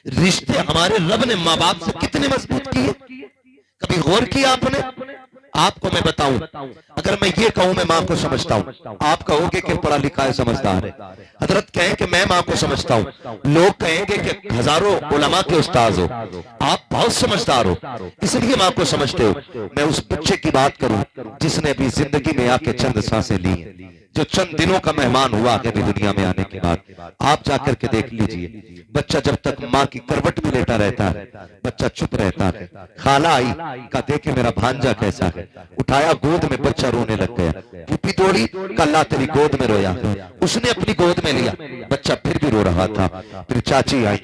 रिश्ते हमारे रब ने माँ बाप से कितने मजबूत किए, कभी गौर किया आपने? आपको मैं बताऊं, अगर मैं ये कहूं मैं माँ को समझता हूं, आप कहोगे कि पढ़ा लिखा है, समझदार है। हजरत कहें कि मैं माँ को समझता हूं, लोग कहेंगे कि हजारों उलमा के उस्ताद हो, आप बहुत समझदार हो, इसलिए माँ को समझते हो। मैं उस बच्चे की बात करूं जिसने अभी जिंदगी में आके चंद सांसें ली हैं, जो चंद दिनों का मेहमान हुआ है अभी दुनिया में आने के बाद। आप जाकर के देख लीजिए, बच्चा जब तक माँ की करवट में लेटा रहता है बच्चा चुप रहता है। खाला आई का देखे मेरा भांजा कैसा है, उठाया गोद में बच्चा रोने लग गया। फूफी दौड़ी, कल्ला तेरी गोद में रोया, उसने अपनी गोद में लिया, बच्चा फिर भी रो रहा था। फिर चाची आई,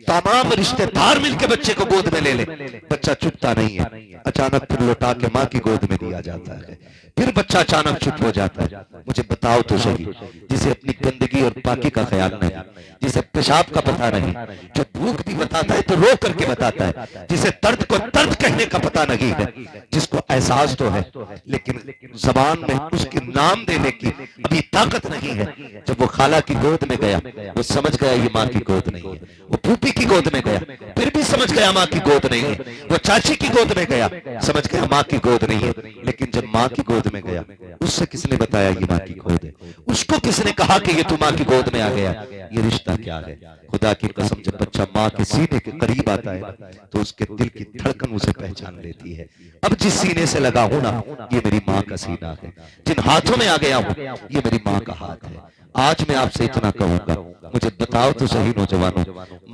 तमाम रिश्तेदार मिलकर बच्चे को गोद में ले ले, बच्चा चुपता नहीं है। अचानक फिर लौटा के माँ की गोद में दिया जाता है, फिर बच्चा अचानक चुप हो जाता है। मुझे बताओ तो सही, जिसे अपनी गंदगी और पाकी का ख्याल नहीं, जिसे पेशाब का पता नहीं, जो भूख भी बताता है तो रो करके बताता है, जिसे दर्द को दर्द कहने का पता नहीं है, जिसको एहसास तो है लेकिन जबान में उसके नाम देने की अभी ताकत नहीं है। जब वो खाला की गोद में गया वो समझ गया ये माँ की गोद नहीं है। वो फूफी की गोद में गया फिर भी समझ गया माँ की गोद नहीं है। वो चाची की गोद में गया समझ गया माँ की गोद नहीं है। लेकिन जब माँ की गोद में गया उससे किसने बताया ये माँ की गोद है? उसको किसने कहा कि ये तू माँ की गोद में आ गया? ये रिश्ता क्या है? खुदा की कसम, जब बच्चा माँ के सीने के करीब आता है तो उसके दिल की धड़कन उसे पहचान लेती है। अब जिस सीने से लगा हूं ना ये मेरी माँ का सीना है, जिन हाथों में आ गया हूं ये मेरी माँ का हाथ है। आज मैं आपसे इतना कहूंगा, मुझे बताओ तो सही नौजवानों,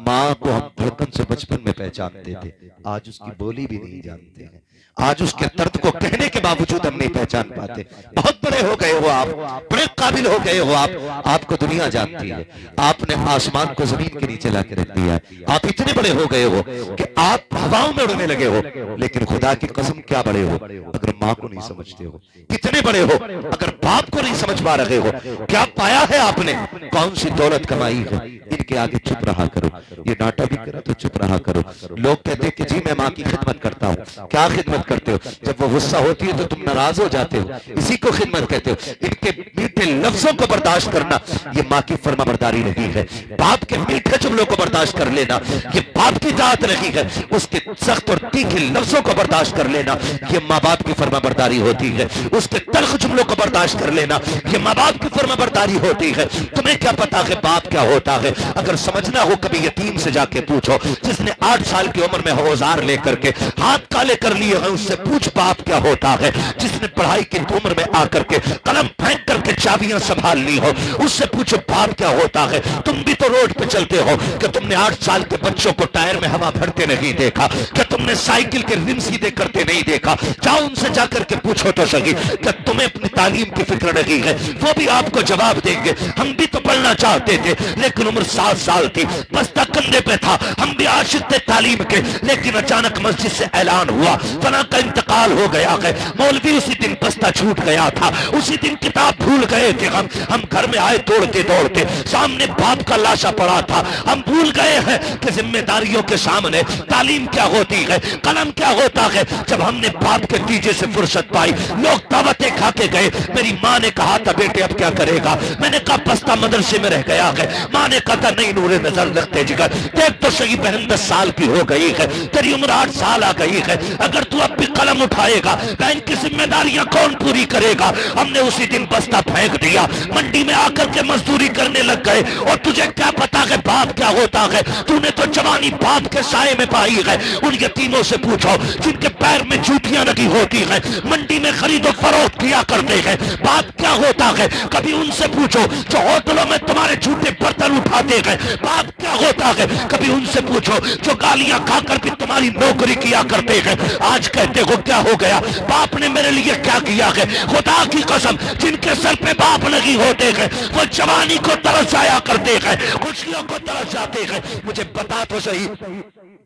माँ को हम धड़कन से बचपन में पहचानते थे, आज उसकी बोली भी नहीं जानते हैं। आज उसके दर्द को कहने के बावजूद हम नहीं पहचान पाते। बहुत बड़े हो गए हो आप, बड़े काबिल हो गए हो आप, आपको दुनिया जानती है। आपने आसमान को जमीन के नीचे लाके रख दिया है। आप इतने बड़े हो गए हो कि आप हवाओं में उड़ने लगे हो। लेकिन खुदा की कसम क्या बड़े हो अगर माँ को नहीं समझते हो? कितने बड़े हो अगर बाप को नहीं समझ पा रहे हो? क्या पाया है आपने? कौन सी दौलत कमाई है? इनके आगे चुप रहा करो। ये नाटक भी करो तो चुप रहा करो। लोग कहते हैं कि जी मैं माँ की खिदमत करता हूँ। क्या खिदमत करते हो? जब वो गुस्सा होती है तो तुम नाराज हो जाते हो, इसी को खिदमत कहते हो। इनके मीठे लफ्जों को बर्दाश्त करना ये माँ की फर्माबरदारी नहीं है। बाप के मीठे जुमलों को बर्दाश्त कर लेना ये बाप की दात नहीं है। उसके सख्त और तीखे लफ्जों को बर्दाश्त कर लेना ये माँ बाप की फर्माबरदारी होती है। उसके तल्ख जुमलों को बर्दाश्त कर लेना ये माँ बाप की फर्माबरदारी होती है। तुम्हें क्या पता है बाप क्या होता है? अगर समझना हो कभी यतीम से जाके पूछो, जिसने 8 साल की उम्र में औजार लेकर के हाथ काले कर लिए हैं, उससे पूछ बाप क्या होता है। जिसने पढ़ाई की उम्र में आकर के कलम फेंक करके चाबियां संभाल ली हो, उससे पूछो बाप क्या होता है। तुम भी तो रोड पे चलते हो, कि तुमने 8 साल के बच्चों को टायर में हवा भरते नहीं देखा? क्या तुमने साइकिल के रिम सीधे करते नहीं देखा? जाओ उनसे जाकर के पूछो तो सही, क्या तुम्हें अपनी तालीम की फिक्र नहीं है? वो भी आपको जवाब देंगे, हम भी तो पढ़ना चाहते थे लेकिन उम्र 7 साल थी, बस्ता कंधे पे था, हम भी आशिक थे तालीम के, लेकिन अचानक मस्जिद से ऐलान हुआ फना का इंतकाल हो गया है। मौलवी उसी दिन बस्ता छूट गया था, उसी दिन किताब भूल गए थे। हम घर में आए दौड़ते दौड़ते, सामने बाप का लाशा पड़ा था। हम भूल गए हैं कि जिम्मेदारियों के सामने तालीम क्या होती है, कलम क्या होता है। जब हमने बाप के तीजे से फुर्सत पाई, लोग दावतें खा के गए। मेरी माँ ने कहा था बेटे अब क्या करेगा? मैंने कहा बस्ता मदरसे में रह गया है। माँ ने कहा था नहीं नूरे नजर रखते जिगर, देख तो सही बहन 10 साल की हो गई है, तेरी उम्र 8 साल आ गई है। अगर तू अब भी कलम उठाएगा बहन की जिम्मेदारियां कौन पूरी करेगा? हमने उसी दिन बस्ता फेंक दिया, मंडी में आकर के मजदूरी करने लग गए। और तुझे क्या पता है बाप क्या होता है? तूने तो जवानी बाप के साए में पाई है। उन यतीमों से पूछो जिनके पैर में जूतियां लगी होती है, मंडी में खरीदो फरोख्त किया करते हैं, बाप क्या होता है? कभी उनसे पूछो जो होटलों में तुम्हारे झूठे बर्तन उठाते हैं, बाप क्या होता है? कभी उनसे पूछो जो गालियां खाकर भी तुम्हारी नौकरी किया करते हैं, आज कहते हो क्या हो गया? बाप ने मेरे लिए क्या किया है? खुदा की कसम, जिनके सर पे बाप नहीं होते हैं वो जवानी को तरस जाया करते हैं, खुशियों को तरस जाते हैं। मुझे बता तो सही,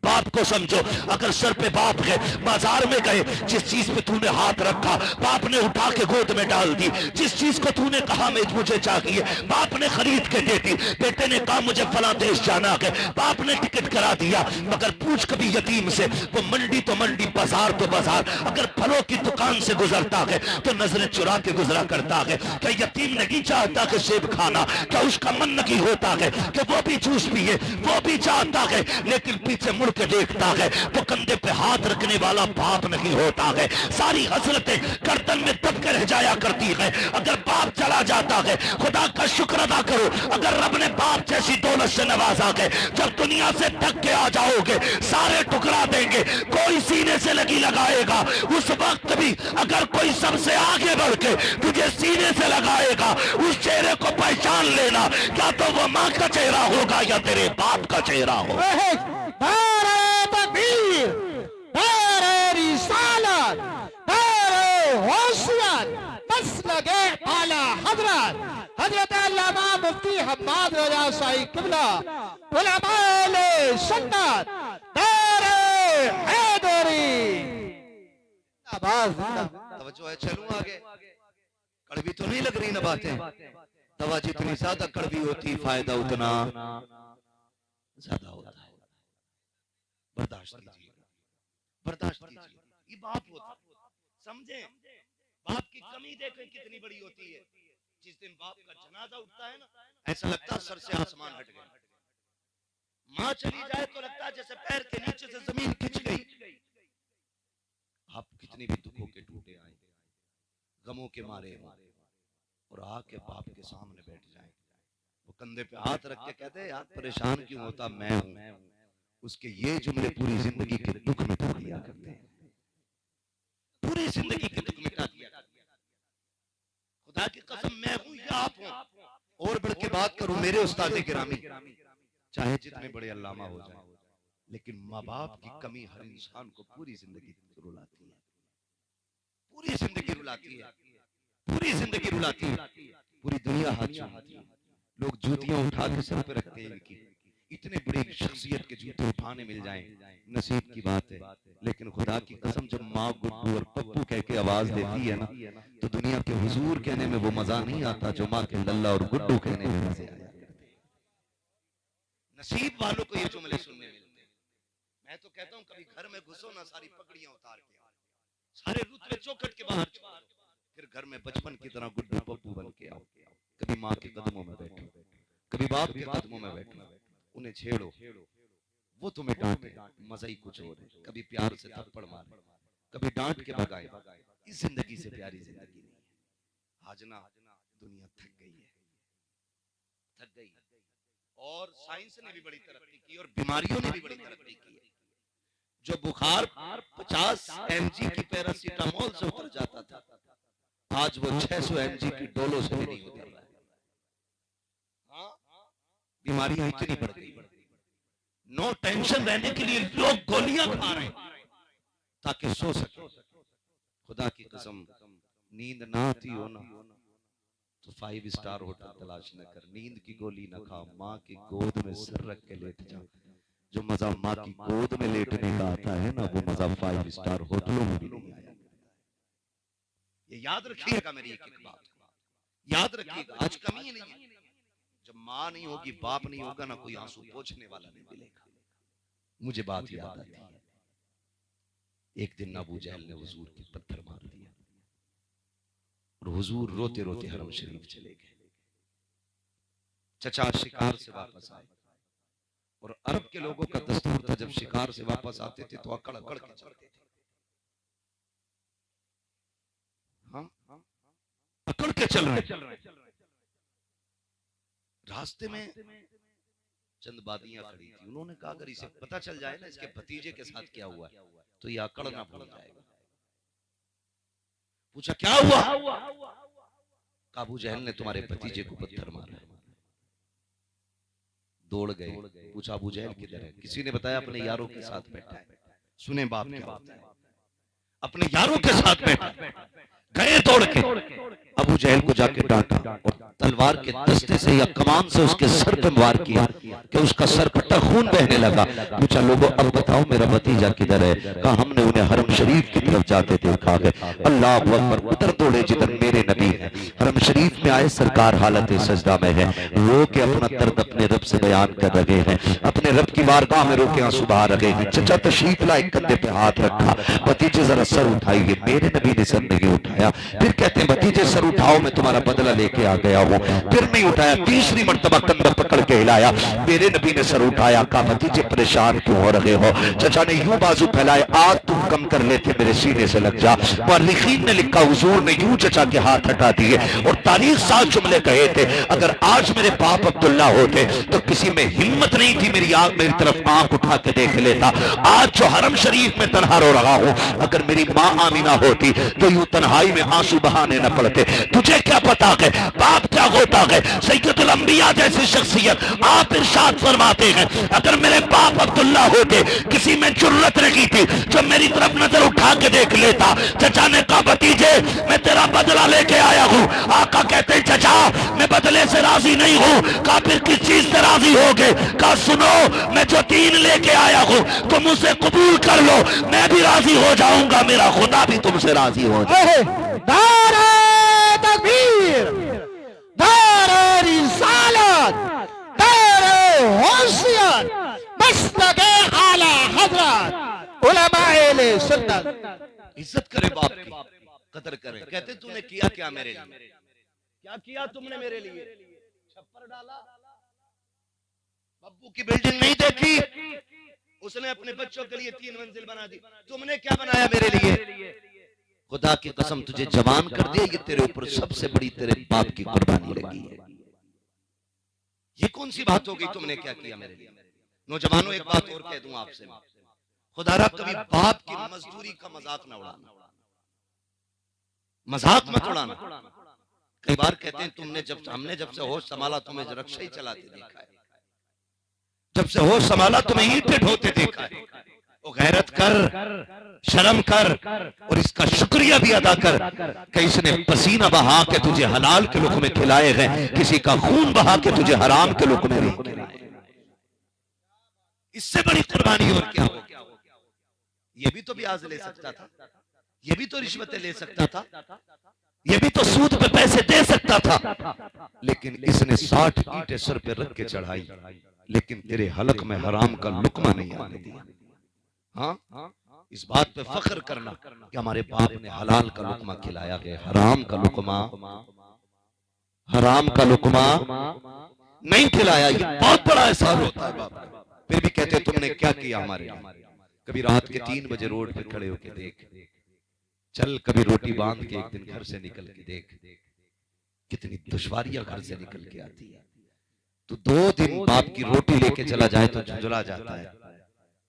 बाप को समझो। अगर सर पे बाप है, बाजार में गए, जिस चीज पे तूने हाथ रखा बाप ने उठा के गोद में डाल दी। जिस चीज को तूने कहा मैं मुझे चाहिए, बाप ने खरीद के दे दी। बेटे ने कहा मुझे फला देश जाना है, बाप ने टिकट करा दिया। मगर पूछ कभी यतीम से, वो मंडी तो मंडी, बाजार तो बाजार, अगर फलों की दुकान से गुजरता है तो नजरें चुरा के गुजरा करता है। क्या यतीम नहीं चाहता कि सेब खाना, क्या उसका मन नहीं होता है कि वो भी जूस पिए, वो भी चाहता है, लेकिन पीछे मुड़ के देखता है तो कंधे पे हाथ रखने वाला बाप नहीं होता है। सारी हसरतें गर्दन में दब के रह जाया करती है। अगर बाप चला जाता है, खुदा का शुक्र अदा करो, अगर रब ने बाप जैसी दौलत से नवाजा है, जब दुनिया से थक के आ जाओगे सारे टुकड़ा देंगे, कोई सीने से लगी लगाएगा। उस वक्त भी अगर कोई सबसे आगे बढ़ के तुझे सीने से लगाएगा, उस चेहरे को पहचान लेना, क्या तो वो माँ का चेहरा होगा या तेरे बाप का चेहरा होगा। नारे तकबीर, नारे रिसालत, नारे होशियत, मसलके आला हजरत हजरत अल्लामा मुफ्ती हम्माद रजा शाही किबला उलमाए सुन्नत, नारे हैदरी। तवज्जो है, चलूं आगे। कड़वी तो नहीं लग रही ना बातें? दवा जितनी ज्यादा कड़वी होती फायदा उतना ज्यादा होता है। बर्दाश्त कीजिए, बर्दाश्त कीजिए। ये बाप होता है, समझे? बाप की कमी देखें कितनी बड़ी होती है। जिस दिन बाप का जनाजा उठता है ना, ऐसा लगता है सर से आसमान हट गया। माँ चली जाए तो लगता है जैसे पैर के नीचे से जमीन खिंच गई। आप कितनी भी दुखों के टूटे आए, गमों के मारे और आके बाप के सामने बैठ जाए, वो कंधे पे हाथ रख के कहते हैं यार परेशान क्यों होता, मैं हूं। उसके ये जुमले पूरी जिंदगी के दुख मिटा दिया करते हैं, पूरी जिंदगी के दुख मिटा दिया करते हैं। खुदा की कसम, मैं हूं या आप हो। और बढ़ के बात करूं मेरे उस्ताद गिरामी, चाहे जितने बड़े अल्लामा हो जाए, लेकिन माँ बाप की कमी हर इंसान को पूरी जिंदगी रुलाती है, पूरी जिंदगी रुलाती है, पूरी जिंदगी रुलाती है। पूरी दुनिया हाथ चूमती है, लोग जूतियां उठा के सर पे रखते हैं इनकी। इतने बड़ी शख्सियत के जूते उठाने मिल जाएं, नसीब की बात है। लेकिन खुदा की कसम, जब माँ गुड्डू और पप्पू कह के आवाज देती है ना, तो दुनिया के हुजूर कहने में वो मजा नहीं आता जो माँ के लल्ला और गुड्डू कहने में मजे आया करते। नसीब वालों को ये जुमले सुनने मिलते हैं। मैं तो कहता हूँ कभी घर में घुसो ना, सारी पगड़ियां उतार के, सारे रुतबे चौखट के बाहर, फिर घर में बचपन की तरह गुड्डू पप्पू बन के आओ। कभी माँ के कदमों में बैठो, कभी बाप के कदमों में बैठो, उन्हें छेड़ो, वो तुम्हें डांटे, मजा ही कुछ और है। कभी प्यार से थप्पड़ मारे, कभी डांट के भगाए। इस जिंदगी से प्यारी जिंदगी नहीं है। आज ना दुनिया थक गई है, थक गई। और साइंस ने भी बड़ी तरक्की की और बीमारियों ने भी बड़ी तरक्की की है। जो बुखार 50 mg की पैरासीटामोल से उतर जाता था, आज वो 600 mg की डोलो से भी नहीं उतर रहा है। बीमारियां इतनी बढ़ गई। नो टेंशन रहने के लिए लोग गोलियां खा रहे हैं ताकि सो सके। खुदा की कसम, नींद ना आती हो ना तो 5 स्टार होटल तलाश न कर, नींद की गोली न खा, माँ की गोद में सर रख के लेट जा। जो मजा माँ की गोद में लेटने का आता है ना, वो मजा 5 स्टार होटलों में भी नहीं आया। ये याद रखिएगा, मेरी एक एक बात याद रखिएगा। आज कमी नहीं है, जब माँ नहीं होगी, बाप नहीं होगा ना, कोई आंसू पोंछने वाला नहीं मिलेगा। मुझे बात याद आती है, एक दिन अबू जहल ने हुजूर के पत्थर मार दिया और हुजूर रोते रोते हरम शरीफ चले गए। चचा शिकार से वापस आए और अरब के लोगों का दस्तूर था, जब शिकार से वापस आते थे तो अकड़ अकड़ के चलते थे। हाँ, अकड़ के चल रहे। रास्ते में चंद बादियां खड़ी थी, उन्होंने कहा अगर इसे पता चल जाए ना इसके भतीजे के साथ क्या हुआ है तो ये अकड़ ना भूल जाएगा। पूछा क्या हुआ? अबू जहल ने तुम्हारे भतीजे को पत्थर मारा। दौड़ गए, पूछा अबू जहल किधर है? किसी ने बताया अपने यारों के साथ बैठा है। सुने बाप क्या होता है, अपने यारों के साथ बैठा। गए दौड़ के अबू जहल को जाके डांटा और तलवार के दस्ते से या कमान से उसके सर पे वार किया कि उसका सर कट्टा खून बहने लगा। पूछा लोगों अब बताओ मेरा भतीजा किधर है? कहा हमने उन्हें हरम शरीफ की तरफ जाते देखा है। अल्लाह अकबर, उधर दौड़े जिधर मेरे नबी हैं। हरम शरीफ में आए, सरकार हालत सजदा में है, रो के अपना दर्द अपने रब से बयान कर रहे हैं, अपने रब की बारगाह में रो के आंसू बहा रहे हैं। चचा तशरीफ लाए, कंधे पे हाथ रखा, भतीजे जरा सर उठाइए। मेरे नबी ने सर नहीं उठाया। फिर कहते हैं भतीजे सर उठाओ, मैं तुम्हारा बदला लेके आ गया हूँ। फिर नहीं उठाया, तीसरी मर्तबा कंधा पकड़ के हिलाया, मेरे नबी ने सर उठाया। कहा भतीजे परेशान क्यों हो रहे हो? चचा ने यूं बाजू फैलाए, आग तुम कम कर लेते मेरे सीने से लग जा। मुअल्लिखीन ने लिखा हुजूर ने यूं चचा के हाथ हटा दिए और तारीख साथ जुमले कहे थे, अगर आज मेरे बाप अब्दुल्ला होते तो किसी में हिम्मत नहीं थी मेरी तरफ आंख उठा के देख लेता। आज जो हरम शरीफ में तनहा रो रहा हूं, अगर मेरी माँ आमीना होती तो यूं तन्हाई में आंसू बहाने न पड़ते। तुझे क्या पता है बाप क्या होता है? सैयदुल अंबिया जैसी शख्सियत, आप इरशाद फरमाते हैं अगर मेरे बाप अब्दुल्ला होते किसी में जुर्रत नहीं थी जो मेरी तरफ नजर उठा के देख लेता। चचा ने कहा भतीजे मैं तेरा बदला लेके आया हूँ। आका कहते हैं चचा मैं बदले से राजी नहीं हूँ। कहा फिर किस चीज से राजी हो गए? कहा सुनो मैं जो दीन लेके आया हूँ तुम उसे कबूल कर लो, मैं भी राजी हो जाऊंगा, मेरा खुदा भी तुमसे राजी हो जाए। नारे तकबीर, नारे रिसालत, नारे होशियत, मसलके आला हजरत उलमाए अहले सुन्नत। इज्जत करे बाप की, कदर करे। कहते तूने किया क्या मेरे लिए? क्या किया तुमने मेरे लिए? छप्पर डाला, बब्बू की बिल्डिंग नहीं देखी, उसने अपने बच्चों के लिए 3 मंजिल बना दी। तुमने क्या बनाया मेरे लिए? खुदा की कसम तुझे जवान कर दिया, ये तेरे ऊपर सबसे बड़ी तेरे बाप की कुर्बानी लगी है। ये कौन सी बात हो गई? तुमने क्या किया मेरे लिए? नौजवानों एक बात और कह दूं आपसे, खुदारा कभी बाप की मजदूरी का मजाक ना उड़ाना, मजाक मत उड़ाना। कई बार कहते हैं हमने जब से होश संभाला तुम्हें रक्षा ही चलाते देखा है, जब से होश संभाला तुम्हें ईंटें ढोते देखा है। वो गैरत कर, शर्म कर और इसका शुक्रिया भी अदा कर कि इसने पसीना बहा के तुझे हलाल के लुक़मे खिलाए हैं, किसी का खून बहा के तुझे हराम के लुक़मे नहीं खिलाए। इससे बड़ी कुर्बानी और क्या हो? ये भी तो ब्याज ले सकता था, ये भी तो रिश्वतें ले सकता था, ये भी तो सूद पे पैसे दे सकता था, लेकिन इसने 60 ईंटें सर पे रख के चढ़ाई, लेकिन तेरे हलक में हराम का लुकमा नहीं आने दिया। हाँ, इस बात पे फख्र करना कि हमारे बाप ने हलाल का लुकमा खिलाया है, हराम का लुकमा नहीं खिलाया। ये बहुत बड़ा एहसान होता है बाप का। फिर भी कहते तुमने क्या किया हमारे लिए? कभी रात के 3 बजे रोड पे खड़े होके देख, चल कभी रोटी बांध के एक दिन घर से निकल के देख, कितनी दुश्वारियां घर से निकल के आती है। तो 2 दिन बाप की रोटी लेके चला जाए तो झुंझुला जाता है,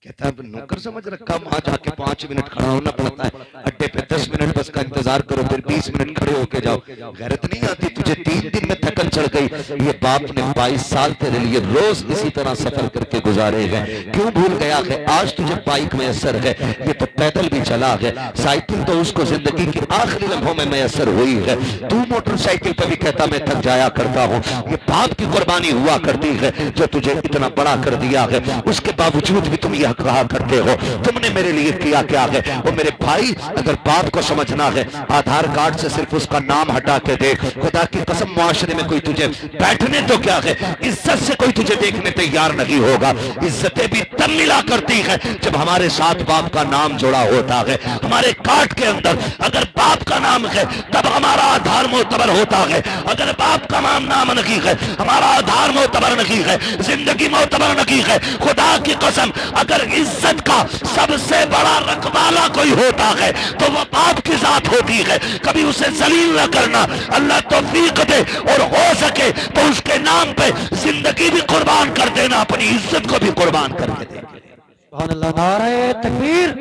कहता है नौकर समझ रखा, वहां जाके 5 मिनट खड़ा होना पड़ता है, अड्डे पे 10 मिनट बस का इंतजार करो, फिर 20 मिनट खड़े होके जाओ। गैरत नहीं आती तुझे? 3 दिन में थकन चढ़ गई। ये बाप ने 22 साल तेरे लिए रोज इसी तरह सफर करके गुजारे हैं, क्यों भूल गया है? आज तुझे बाइक मैसर है, ये तो पैदल भी चला है, साइकिल तो उसको जिंदगी के आखिरी लम्हों में मैसर हुई है। तू मोटरसाइकिल पर भी कहता मैं थक जाया करता हूँ। ये बाप की कुर्बानी हुआ करती है जो तुझे इतना बड़ा कर दिया है, उसके बावजूद भी तुम कहा करते हो तुमने मेरे लिए किया क्या है? वो मेरे भाई, अगर बाप को समझना है आधार कार्ड से सिर्फ उसका नाम हटा के देख, खुदा की कसम मुआशरे में कोई तुझे बैठने तो क्या है, इज्जत से कोई तुझे देखने तैयार नहीं होगा। इज्जतें भी तब मिला करती है जब हमारे साथ बाप का नाम जुड़ा होता है। हमारे कार्ड के अंदर अगर बाप का नाम है तब हमारा आधार मोतबर होता है, अगर बाप का नाम नहीं है हमारा आधार मोतबर नहीं है, जिंदगी मोतबर नहीं है। खुदा की कसम अगर इज्जत का सबसे बड़ा रखवाला कोई होता है तो वो बाप की जात होती है। कभी उसे जलील न करना, अल्लाह तौफीक दे और हो सके तो उसके नाम पे जिंदगी भी कुर्बान कर देना, अपनी इज्जत को भी कुर्बान करके दे। सुभान अल्लाह। नारे तकबीर,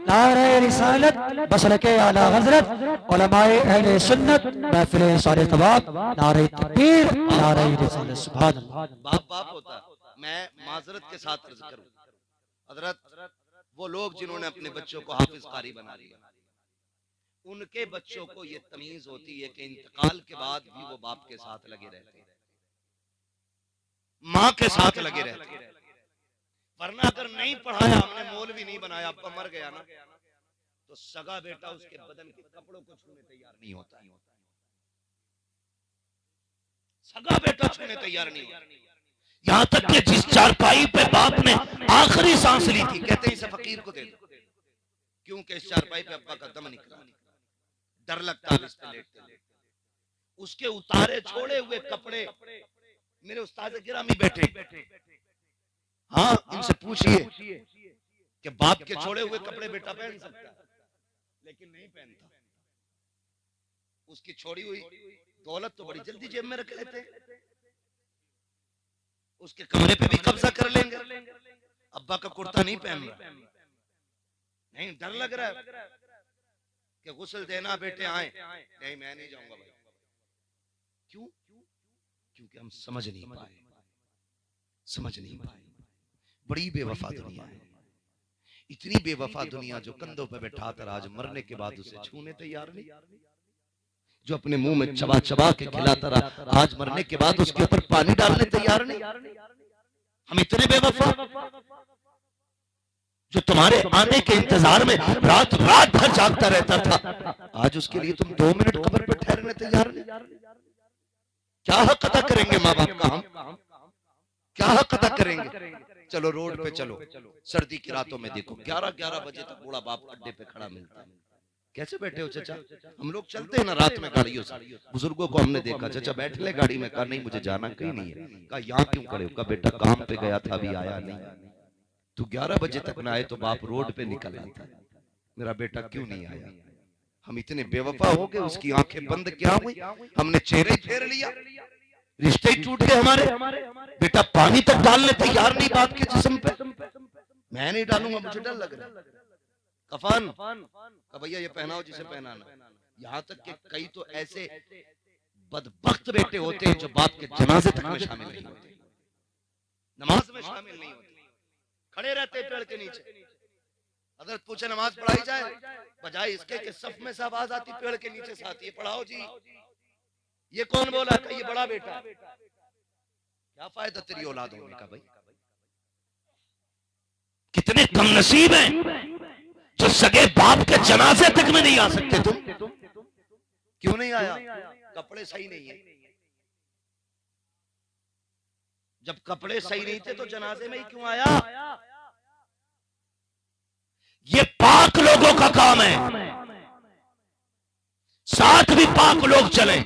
नारे रिसालत, मसलके आला हजरत उलमाए अहले सुन्नत, महफिल सारे तवाब, नारे तकबीर, नारे रिसालत। सुभान अल्लाह। बाप होता। मैं माजरत के साथ अर्ज करूं हजरत, वो लोग जिन्होंने अपने बच्चों को हाफिज कारी बना लिया, उनके बच्चों को ये तमीज होती है कि इंतकाल के बाद भी वो बाप के साथ लगे रहते हैं, माँ के साथ लगे रहते हैं। वरना अगर नहीं पढ़ाया, हमने मौलवी नहीं बनाया, अब्बा मर गया ना, तो सगा बेटा उसके बदन के कपड़ों को छूने तैयार नहीं होता। सगा बेटा छूने तैयार नहीं होता। यहां तक कि जिस चारपाई पे बाप ने आखिरी सांस ली थी, कहते हैं इसे फकीर को दे दो, क्योंकि इस चारपाई पे अब्बा का दम निकला, डर लगता है इस पे लेटते लेटते। उसके उतारे छोड़े हुए कपड़े मेरे उस्ताद गिरामी बैठे, हाँ इनसे पूछिए कि बाप के छोड़े हुए कपड़े बेटा पहन सकता है, लेकिन नहीं पहनता। उसकी छोड़ी हुई दौलत तो बड़ी जल्दी जेब में रख लेते हैं, उसके कमरे पे भी कब्जा कर लेंगे। अब्बा का कुर्ता नहीं पहन रहा, नहीं डर लग रहा है कि गुस्ल देना बेटे आए, नहीं मैं नहीं जाऊंगा भाई। क्यों? क्योंकि हम समझ नहीं पाए। बड़ी बेवफा दुनिया है, इतनी बेवफा दुनिया जो कंधों पे बैठा कर आज मरने के बाद उसे छूने तैयार नहीं, जो अपने मुंह में चबा चबा के खिलाता रहा, आज मरने के बाद उसके ऊपर पानी डालने तैयार नहीं। हम इतने बेवफा जो तुम्हारे आने के इंतजार में रात रात भर जागता रहता था, आज उसके लिए तुम 2 मिनट कब्र पर ठहरने तैयार नहीं। क्या हक अदा करेंगे माँ बाप का हम? क्या हक अदा करेंगे? चलो रोड पे चलो, सर्दी की रातों में देखो 11-11 बजे तक बूढ़ा बाप अड्डे पे खड़ा मिलता है। कैसे बैठे हो चाचा? हम लोग चलते हैं ना रात में गाड़ियों से, बुजुर्गों को हमने देखा, चाचा बैठ ले गाड़ी में। कहा नहीं मुझे जाना कहीं नहीं है। कहा यहाँ क्यों खड़े हो? कहा बेटा काम पे गया था अभी आया नहीं। तू 11 बजे तक ना आए तो बाप रोड पे निकल आता है, मेरा बेटा क्यों नहीं आया? हम इतने बेवफा हो गए, उसकी आंखें बंद क्या हुई, हमने चेहरे फेर लिया, रिश्ते ही टूट गए हमारे। बेटा पानी तक डालने तैयार नहीं बाप के जिस्म पे। मैं नहीं डालूंगा, मुझे डर लग रहा है। कफन का भैया ये पहनाओ जिसे पहनाना। यहाँ तक कि कई तो ऐसे बदबख्त बेटे होते हैं जो बाप के जनाजे तक में शामिल नहीं होते, नमाज में शामिल नहीं होते, खड़े रहते पेड़ के नीचे। हजरत पूछे नमाज पढ़ाई जाए, बजाय इसके कि सफ में से आवाज आती पेड़ के नीचे से आती है, पढ़ाओ जी। ये कौन बोला? कि ये बड़ा बेटा। क्या फायदा तेरी औलाद होने का भाई? कितने कम नसीब हैं जो सगे बाप के जनाजे तक में नहीं आ सकते। तुम क्यों नहीं आया? कपड़े सही नहीं है। जब कपड़े सही नहीं थे तो जनाजे में ही क्यों आया? ये पाक लोगों का काम है, साथ भी पाक लोग चलें,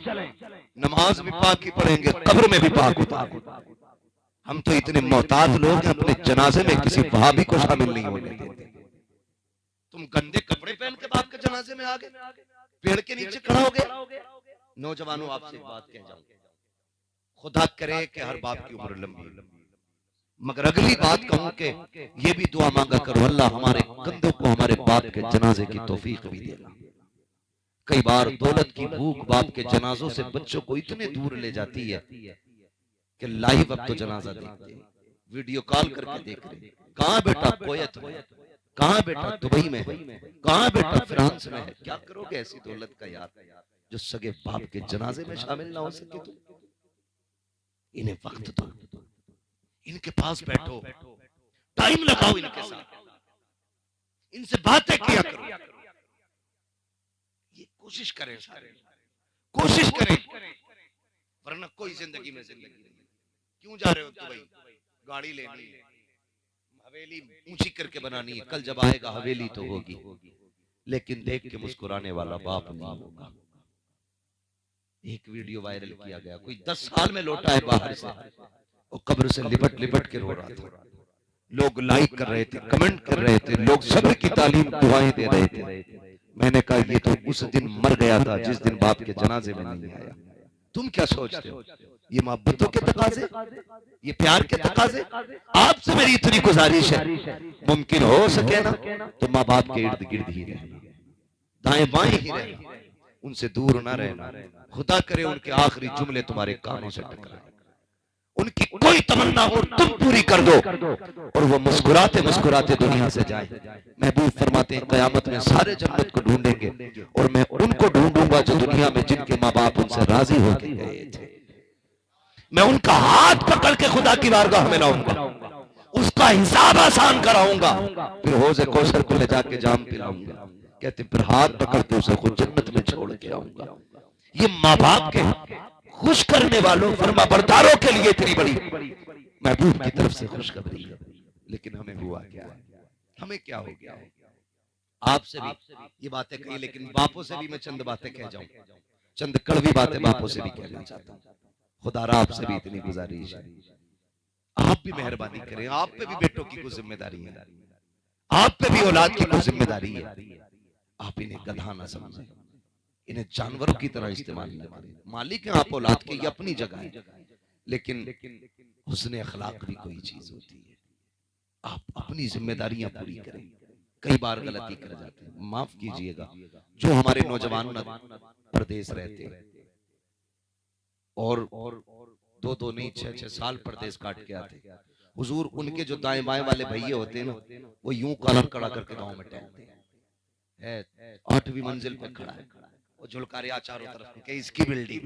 नमाज भी पाक ही पढ़ेंगे, कब्र में भी पाक होता। हम तो इतने मोहताज लोग हैं, अपने जनाजे में किसी वहाबी को शामिल नहीं होने देते। तुम गंदे कपड़े पहन के बाप के जनाजे में आ गए, पेड़ के नीचे खड़ा हो गए। नौजवानों आपसे एक बात कह जाऊं, खुदा करे कि हर बाप की उम्र लंबी, मगर अगली बात कहूं कि ये भी दुआ मांगा करो अल्लाह हमारे कंधों को हमारे बाप के जनाजे की तौफीक भी देना। कई बार दौलत की भूख बाप के जनाजों से बच्चों को इतने दूर ले जाती है कि लाइव अब तो जनाजा देखते हैं, वीडियो कॉल करके देख रहे हैं। कहाँ बेटा कोयत में, कहाँ बेटा दुबई में है, कहाँ बेटा फ्रांस में है। क्या करोगे ऐसी दौलत का यार जो सगे बाप के जनाजे में शामिल ना हो सके? तुम इन्हें वक्त दो, इनके पास बैठो, टाइम लगाओ इनके साथ, इनसे बातें किया करो। ये कोशिश करें, कोशिश करें, वरना कोई जिंदगी में जिंदगी नहीं। क्यों जा रहे हो दुबई? गाड़ी लेनी है, हवेली ऊंची करके बनानी है, कल जब आएगा हवेली तो होगी, लेकिन देख के मुस्कुराने वाला बाप नहीं होगा। एक वीडियो वायरल किया गया, कोई 10 साल में लौटा है बाहर से, वो कब्र से लिपट लिपट के रो रहा था। लोग लाइक कर रहे थे, कमेंट कर रहे थे, लोग सब्र की तालीम दुआएं दे रहे थे। मैंने कहा ये तो उस दिन मर गया था जिस दिन बाप के जनाजे में नहीं आया। तुम क्या सोचते हो? ये मोहब्बतों के तकाजे, ये प्यार के तकाजे। आपसे मेरी इतनी गुजारिश है, मुमकिन हो सके ना तो माँ बाप के इर्द गिर्द ही रहना, दाएं बाएं ही रहना, उनसे दूर ना रहना। खुदा करे उनके आखिरी जुमले तुम्हारे कानों से टकराए, उनकी कोई तमन्ना हो तुम पूरी कर दो और वो मुस्कुराते मुस्कुराते दुनिया से जाए। महबूब फरमाते हैं कयामत में सारे जन्नत को ढूंढेंगे और मैं उनको ढूंढूंगा जो दुनिया में जिनके माँ बाप उनसे राजी होके गए थे। मैं उनका हाथ पकड़ के खुदा की बारगाह में लाऊंगा, उसका हिसाब आसान कराऊंगा, फिर हौज़े कौसर को ले जाके जाम पिलाऊंगा। कहते फिर हाथ पकड़ते उसे खुद जन्नत में छोड़ के आऊंगा। ये माँ बाप के खुश करने वालों फरमा बरदारों के लिए इतनी बड़ी महबूब की तरफ से खुशखबरी। लेकिन हमें हुआ क्या है, हमें क्या हो गया है? आपसे भी ये बातें कही, लेकिन बापों से भी मैं चंद बातें कह जाऊं, चंद कड़वी बातें बापों से भी कहना चाहता हूं। खुदारा आपसे भी इतनी गुजारिश है, आप भी मेहरबानी करें, आप पे भी बेटों की कुछ जिम्मेदारी है, आप पे भी औलाद की कुछ जिम्मेदारी है। आप इन्हें गधा ना समझें, इन्हें जानवरों की तरह इस्तेमाल न करें। मालिक है आप औलाद के, ये अपनी जगह है, लेकिन हुस्न अखलाक भी कोई चीज होती है। आप अपनी जिम्मेदारियां पूरी करें। कई बार गलती कर जाते हैं, माफ कीजिएगा। जो हमारे नौजवान परदेश रहते हैं और 2-2 नहीं 6-6 साल परदेश काट के आते, हुजूर उनके जो दाएं बाएं वाले भैये होते हैं ना, वो यूं कलर कड़ा करके गांव में टहलते हैं। 8वीं मंजिल पे खड़ा है, वो झुलकारिया चारों तरफ के इसकी बिल्डिंग,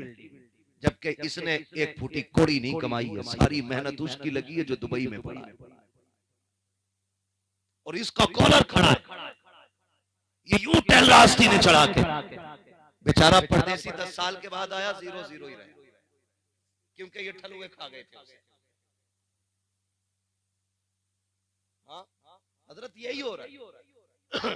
जबकि इसने एक फूटी कोड़ी नहीं कमाई है, सारी मेहनत उसकी लगी है जो दुबई में पड़ा है, और इसका कॉलर खड़ा है, ये यूं टहल रहा आस्तीन ने चढ़ा के। बेचारा परदेसी 10 साल के बाद आया 0-0 ही रहे, क्योंकि ये ठलुए खा गए थे उसे। हाँ हजरत यही हो रहा है।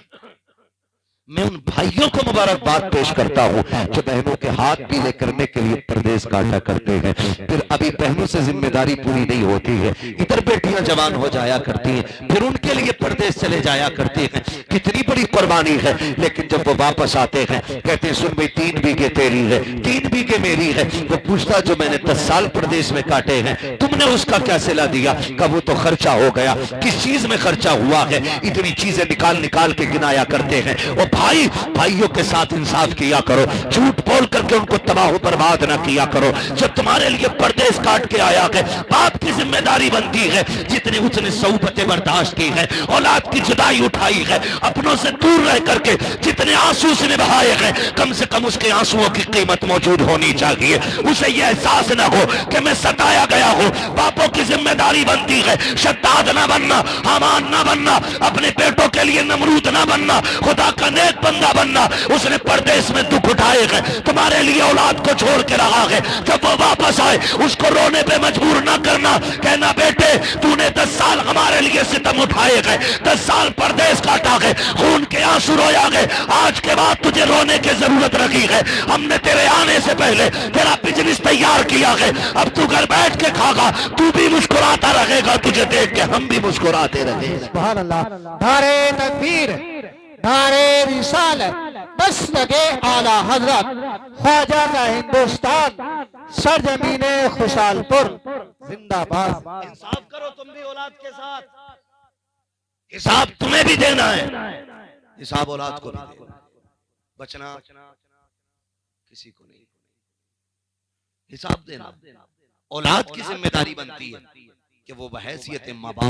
मैं उन भाइयों को मुबारकबाद पेश करता हूं जो बहनों के हाथ पीले करने के लिए परदेश काटा करते हैं, फिर अभी बहनों से जिम्मेदारी पूरी नहीं होती है, इधर बेटियां जवान हो जाया करती हैं, फिर उनके लिए परदेश चले जाया करते हैं। कितनी बड़ी कुर्बानी है, लेकिन जब वो वापस आते हैं कहते हैं सुन भाई 3 बीघे तेरी है, 3 बीघे मेरी है। वो पूछता जो मैंने 10 साल परदेश में काटे हैं तुमने उसका क्या सिला दिया? कब वो तो खर्चा हो गया। किस चीज में खर्चा हुआ है? इतनी चीजें निकाल निकाल के गिनाया करते हैं। वो भाई भाइयों के साथ इंसाफ किया करो, झूठ बोल करके उनको तबाह बर्बाद ना किया करो। जब तुम्हारे लिए परदेश काट के आया है, बाप की जिम्मेदारी बनती है, जितनी उसने सऊबतें बर्दाश्त की है, औलाद की जुदाई उठाई है, अपनों से दूर रह करके जितने आंसू उसने बहाए हैं, कम से कम उसके आंसुओं की कीमत मौजूद होनी चाहिए। उसे यह एहसास ना हो कि मैं सताया गया हूं। बापों की जिम्मेदारी बनती है शद्दाद ना बनना, हामान ना बनना, अपने बेटों के लिए नमरूद ना बनना, खुदा का नेक बंदा बनना। उसने परदेश में दुख उठाए हैं, तुम्हारे लिए औलाद को छोड़ के रहा है। जब वो वापस आए उसको रोने पे मजबूर ना करना, कहना बेटे तूने 10 साल हमारे लिए सितम उठाए गए, 10 साल परदेश काटा गए, खून के आंसू रोया गए, आज के बाद तुझे रोने की जरूरत रखी है। हमने तेरे आने से पहले तेरा बिजनेस तैयार किया है, अब तू घर बैठ के खागा, तू भी मुस्कुराता रहेगा, तुझे देख के हम भी मुस्कुराते रहेंगे। सुभान अल्लाह। नारे तकबीर, नारे रिसालत, मसलके आला हजरत, ख्वाजा का हिंदुस्तान, सरजमीने खुशालपुर जिंदाबाद। इंसाफ करो तुम भी औलाद के साथ, हिसाब तुम्हें भी देना है, हिसाब औलाद को भी देना। बचना किसी को नहीं, हिसाब देना। औलाद की जिम्मेदारी बनती है कि वो बहैसियत माँ बाप